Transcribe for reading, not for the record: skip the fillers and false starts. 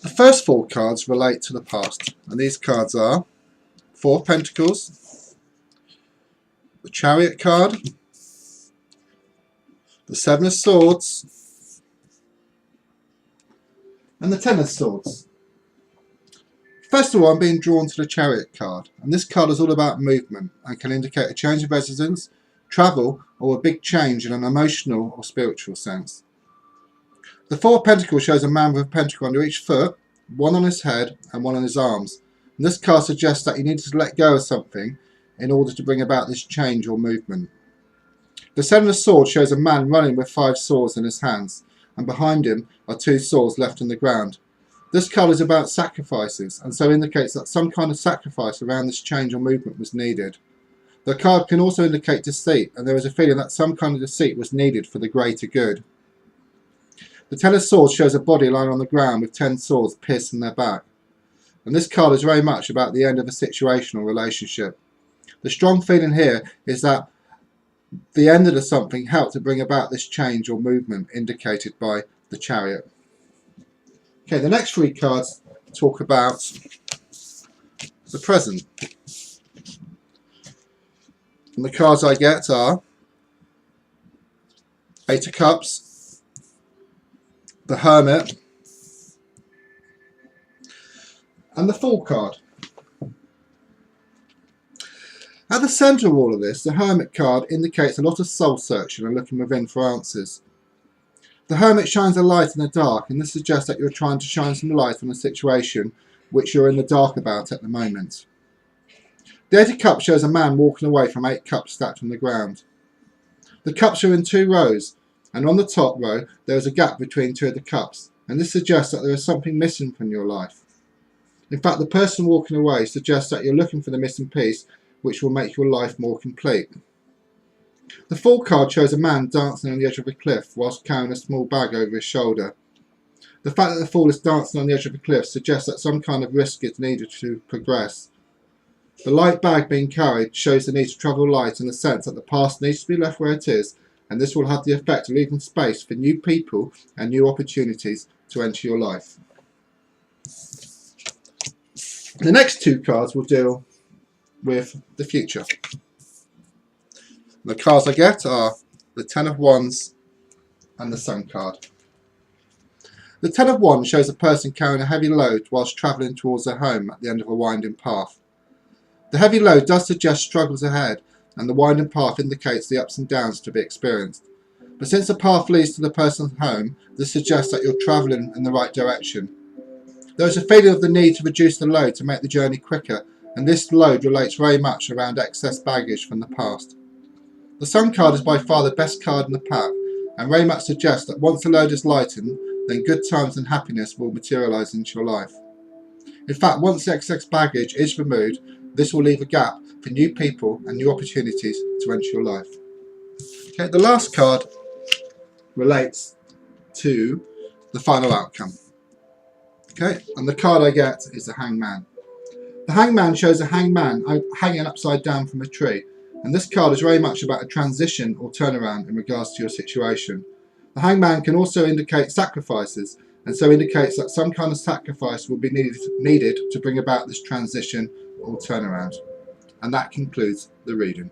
The first 4 cards relate to the past, and these cards are 4 Pentacles, the Chariot card, the 7 of Swords, and the 10 of Swords. First of all, I'm being drawn to the Chariot card, and this card is all about movement and can indicate a change of residence, travel, or a big change in an emotional or spiritual sense. The 4 of Pentacles shows a man with a pentacle under each foot, one on his head and one on his arms. And this card suggests that you need to let go of something in order to bring about this change or movement. The 7 of Swords shows a man running with 5 swords in his hands, and behind him are 2 swords left on the ground. This card is about sacrifices, and so indicates that some kind of sacrifice around this change or movement was needed. The card can also indicate deceit, and there is a feeling that some kind of deceit was needed for the greater good. The 10 of Swords shows a body lying on the ground with 10 swords piercing their back. And this card is very much about the end of a situation or relationship. The strong feeling here is that the end of something helped to bring about this change or movement indicated by the Chariot. Okay, the next 3 cards talk about the present. And the cards I get are 8 of Cups, the Hermit, and the Fool card. At the centre of all of this, the Hermit card indicates a lot of soul searching and looking within for answers. The Hermit shines a light in the dark, and this suggests that you're trying to shine some light on a situation which you're in the dark about at the moment. The 8 of Cups shows a man walking away from 8 cups stacked on the ground. The cups are in 2 rows, and on the top row there is a gap between 2 of the cups, and this suggests that there is something missing from your life. In fact, the person walking away suggests that you're looking for the missing piece which will make your life more complete. The Fool card shows a man dancing on the edge of a cliff whilst carrying a small bag over his shoulder. The fact that the Fool is dancing on the edge of a cliff suggests that some kind of risk is needed to progress. The light bag being carried shows the need to travel light in the sense that the past needs to be left where it is, and this will have the effect of leaving space for new people and new opportunities to enter your life. The next 2 cards will deal with the future. The cards I get are the 10 of Wands and the Sun card. The 10 of Wands shows a person carrying a heavy load whilst travelling towards their home at the end of a winding path. The heavy load does suggest struggles ahead, and the winding path indicates the ups and downs to be experienced. But since the path leads to the person's home, this suggests that you're travelling in the right direction. There is a feeling of the need to reduce the load to make the journey quicker, and this load relates very much around excess baggage from the past. The Sun card is by far the best card in the pack, and very much suggests that once the load is lightened, then good times and happiness will materialise into your life. In fact, once the excess baggage is removed, this will leave a gap for new people and new opportunities to enter your life. Okay, the last card relates to the final outcome. Okay, and the card I get is the Hangman. The Hangman shows a hangman hanging upside down from a tree, and this card is very much about a transition or turnaround in regards to your situation. The Hangman can also indicate sacrifices, and so indicates that some kind of sacrifice will be needed to bring about this transition or turnaround. And that concludes the reading.